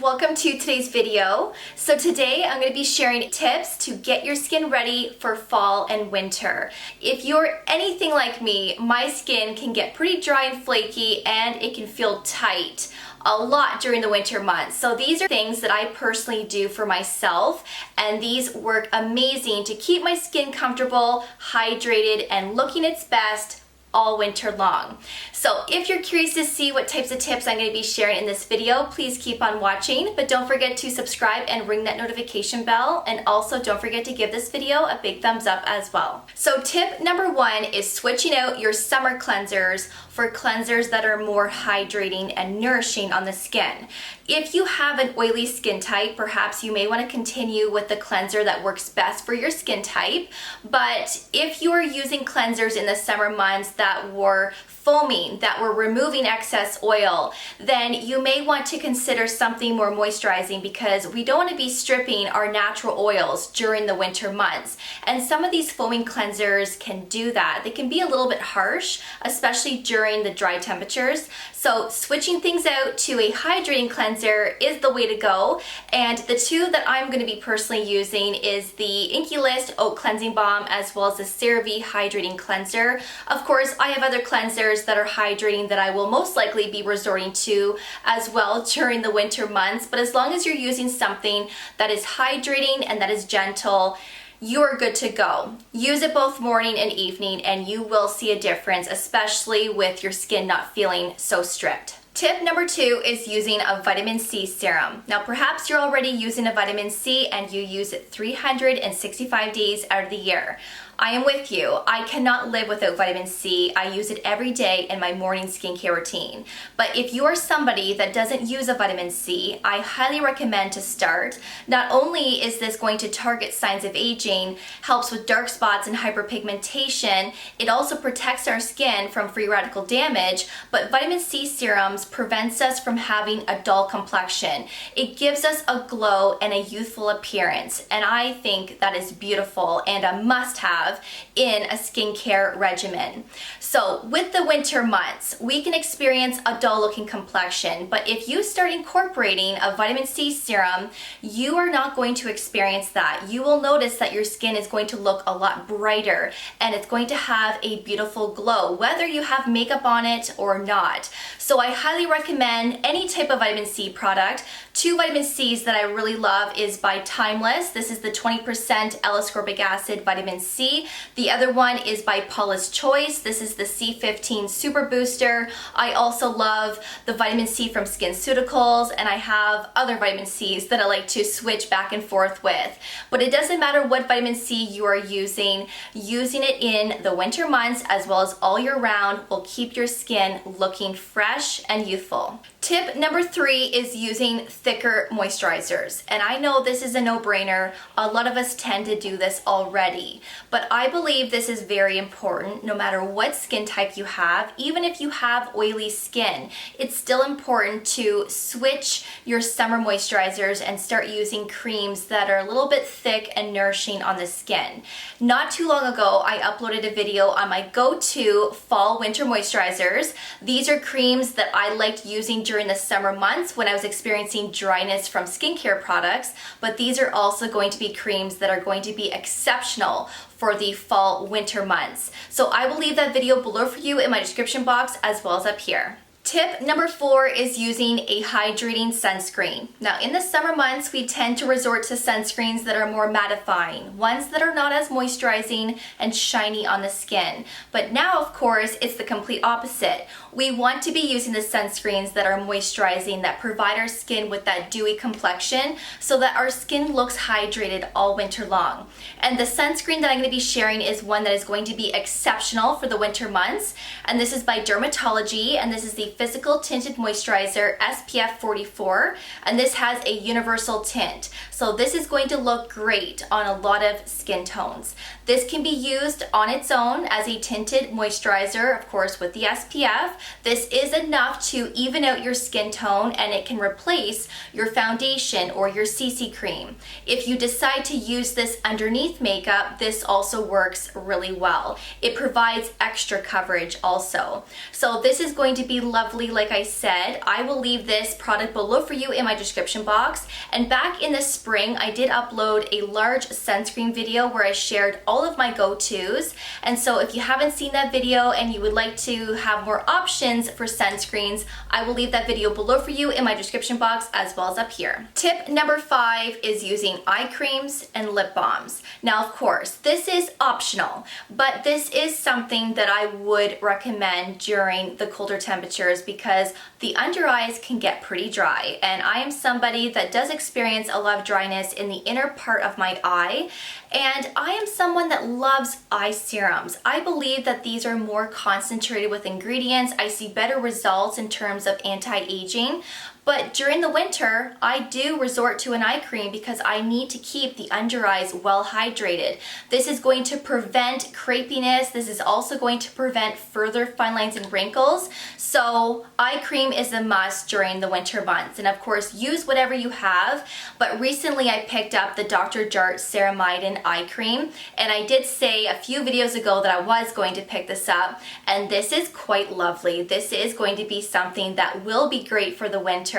welcome to today's video. So today I'm going to be sharing tips to get your skin ready for fall and winter. If you're anything like me, my skin can get pretty dry and flaky and it can feel tight a lot during the winter months. So these are things that I personally do for myself, and these work amazing to keep my skin comfortable, hydrated, and looking its best all winter long. So if you're curious to see what types of tips I'm going to be sharing in this video, please keep on watching, but don't forget to subscribe and ring that notification bell, and also don't forget to give this video a big thumbs up as well. So tip number one is switching out your summer cleansers for cleansers that are more hydrating and nourishing on the skin. If you have an oily skin type, perhaps you may want to continue with the cleanser that works best for your skin type, but if you are using cleansers in the summer months that were foaming, that were removing excess oil, then you may want to consider something more moisturizing, because we don't want to be stripping our natural oils during the winter months. And some of these foaming cleansers can do that. They can be a little bit harsh, especially during the dry temperatures. So switching things out to a hydrating cleanser is the way to go. And the two that I'm going to be personally using is the Inkey List Oat Cleansing Balm as well as the CeraVe Hydrating Cleanser. Of course, I have other cleansers that are hydrating that I will most likely be resorting to as well during the winter months. But as long as you're using something that is hydrating and that is gentle, you're good to go. Use it both morning and evening and you will see a difference, especially with your skin not feeling so stripped. Tip number two is using a vitamin C serum. Now perhaps you're already using a vitamin C and you use it 365 days out of the year. I am with you. I cannot live without vitamin C. I use it every day in my morning skincare routine. But if you are somebody that doesn't use a vitamin C, I highly recommend to start. Not only is this going to target signs of aging, helps with dark spots and hyperpigmentation, it also protects our skin from free radical damage, but vitamin C serums prevents us from having a dull complexion. It gives us a glow and a youthful appearance, and I think that is beautiful and a must-have in a skincare regimen. So with the winter months, we can experience a dull looking complexion, but if you start incorporating a vitamin C serum, you are not going to experience that. You will notice that your skin is going to look a lot brighter and it's going to have a beautiful glow, whether you have makeup on it or not. So I highly recommend any type of vitamin C product. Two vitamin C's that I really love is by Timeless. This is the 20% L-ascorbic acid vitamin C. The other one is by Paula's Choice. This is the C15 Super Booster. I also love the vitamin C from SkinCeuticals, and I have other vitamin C's that I like to switch back and forth with. But it doesn't matter what vitamin C you are using it in the winter months as well as all year round will keep your skin looking fresh and youthful. Tip number three is using thicker moisturizers. And I know this is a no-brainer. A lot of us tend to do this already. But I believe this is very important no matter what skin type you have. Even if you have oily skin, it's still important to switch your summer moisturizers and start using creams that are a little bit thick and nourishing on the skin. Not too long ago, I uploaded a video on my go-to fall winter moisturizers. These are creams that I liked using during the summer months when I was experiencing dryness from skincare products, but these are also going to be creams that are going to be exceptional for the fall winter months. So I will leave that video below for you in my description box as well as up here. Tip number four is using a hydrating sunscreen. Now in the summer months, we tend to resort to sunscreens that are more mattifying, ones that are not as moisturizing and shiny on the skin. But now, of course, it's the complete opposite. We want to be using the sunscreens that are moisturizing, that provide our skin with that dewy complexion so that our skin looks hydrated all winter long. And the sunscreen that I'm going to be sharing is one that is going to be exceptional for the winter months. And this is by DRMTLGY, and this is the Physical Tinted Moisturizer SPF 44, and this has a universal tint. So this is going to look great on a lot of skin tones. This can be used on its own as a tinted moisturizer, of course with the SPF. This is enough to even out your skin tone, and it can replace your foundation or your CC cream. If you decide to use this underneath makeup, this also works really well. It provides extra coverage also. So this is going to be lovely lovely, like I said. I will leave this product below for you in my description box. And back in the spring, I did upload a large sunscreen video where I shared all of my go-tos. And so if you haven't seen that video and you would like to have more options for sunscreens, I will leave that video below for you in my description box as well as up here. Tip number 5 is using eye creams and lip balms. Now, of course, this is optional, but this is something that I would recommend during the colder temperatures because the under eyes can get pretty dry, and I am somebody that does experience a lot of dryness in the inner part of my eye, and I am someone that loves eye serums. I believe that these are more concentrated with ingredients. I see better results in terms of anti-aging. But during the winter, I do resort to an eye cream because I need to keep the under eyes well hydrated. This is going to prevent crepiness. This is also going to prevent further fine lines and wrinkles. So eye cream is a must during the winter months. And of course, use whatever you have. But recently I picked up the Dr. JART Ceramidin eye cream. And I did say a few videos ago that I was going to pick this up. And this is quite lovely. This is going to be something that will be great for the winter.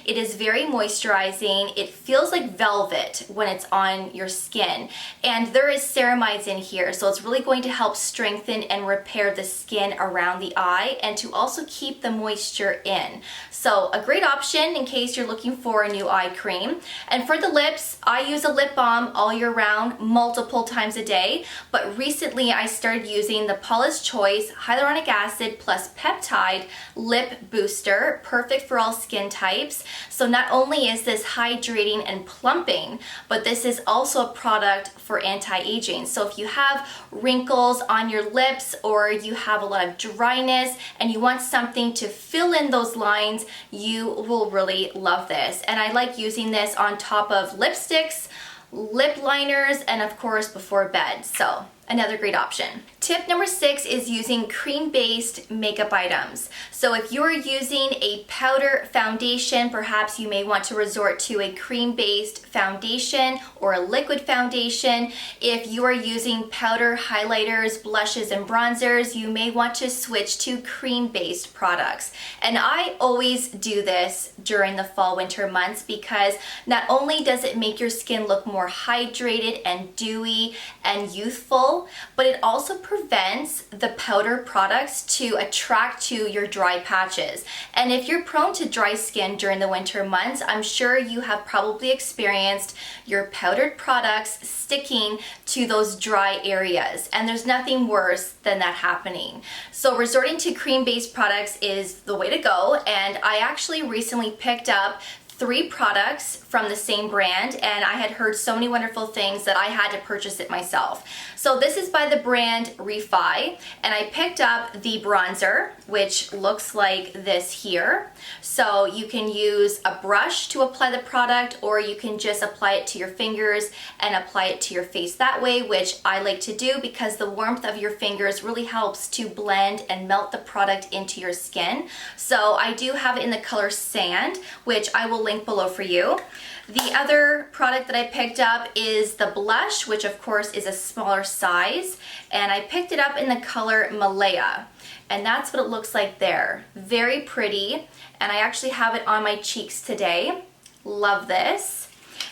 It is very moisturizing. It feels like velvet when it's on your skin. And there is ceramides in here, so it's really going to help strengthen and repair the skin around the eye and to also keep the moisture in. So a great option in case you're looking for a new eye cream. And for the lips, I use a lip balm all year round, multiple times a day. But recently I started using the Paula's Choice Hyaluronic Acid plus Peptide Lip Booster, perfect for all skin types. So not only is this hydrating and plumping, but this is also a product for anti-aging. So if you have wrinkles on your lips or you have a lot of dryness and you want something to fill in those lines, you will really love this. And I like using this on top of lipsticks, lip liners, and of course before bed. So another great option. Tip number 6 is using cream-based makeup items. So if you're using a powder foundation, perhaps you may want to resort to a cream-based foundation or a liquid foundation. If you are using powder, highlighters, blushes, and bronzers, you may want to switch to cream-based products. And I always do this during the fall-winter months because not only does it make your skin look more hydrated and dewy and youthful, but it also prevents the powder products to attract to your dry patches. And if you're prone to dry skin during the winter months, I'm sure you have probably experienced your powdered products sticking to those dry areas. And there's nothing worse than that happening. So resorting to cream-based products is the way to go. And I actually recently picked up 3 products from the same brand, and I had heard so many wonderful things that I had to purchase it myself. So this is by the brand Refi, and I picked up the bronzer, which looks like this here. So you can use a brush to apply the product, or you can just apply it to your fingers and apply it to your face that way, which I like to do because the warmth of your fingers really helps to blend and melt the product into your skin. So I do have it in the color Sand, which I will link below for you. The other product that I picked up is the blush, which of course is a smaller size, and I picked it up in the color Malaya, and that's what it looks like there. Very pretty, and I actually have it on my cheeks today. Love this.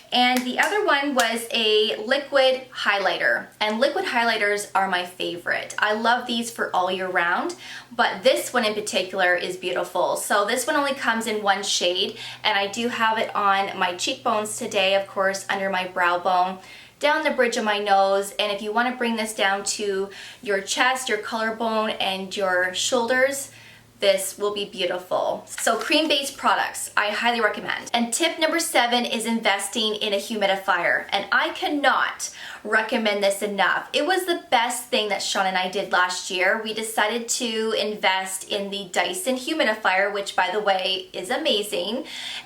And the other one was a liquid highlighter, and liquid highlighters are my favorite. I love these for all year round, but this one in particular is beautiful. So this one only comes in one shade, and I do have it on my cheekbones today, of course, under my brow bone, down the bridge of my nose, and if you want to bring this down to your chest, your collarbone, and your shoulders, this will be beautiful. So cream-based products, I highly recommend. And tip number 7 is investing in a humidifier. And I cannot recommend this enough. It was the best thing that Sean and I did last year. We decided to invest in the Dyson humidifier, which by the way is amazing.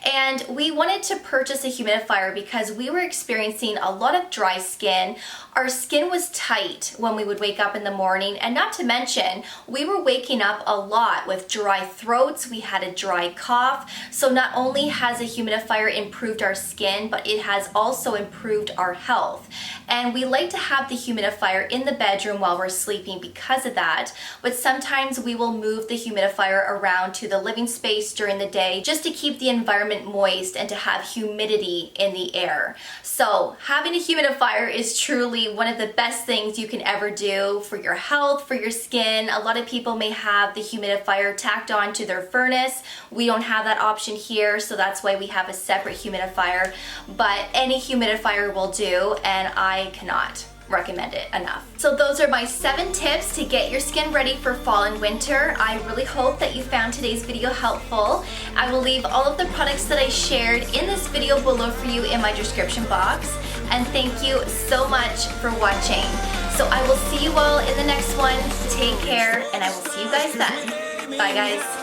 And we wanted to purchase a humidifier because we were experiencing a lot of dry skin. Our skin was tight when we would wake up in the morning, and not to mention, we were waking up a lot with dry throats, we had a dry cough. So not only has a humidifier improved our skin, but it has also improved our health. And and we like to have the humidifier in the bedroom while we're sleeping because of that, but sometimes we will move the humidifier around to the living space during the day just to keep the environment moist and to have humidity in the air. So having a humidifier is truly one of the best things you can ever do for your health, for your skin. A lot of people may have the humidifier tacked on to their furnace. We don't have that option here, so that's why we have a separate humidifier, but any humidifier will do, and I cannot recommend it enough. So those are my 7 tips to get your skin ready for fall and winter. I really hope that you found today's video helpful. I will leave all of the products that I shared in this video below for you in my description box. And thank you so much for watching. So I will see you all in the next one. Take care, and I will see you guys then. Bye guys.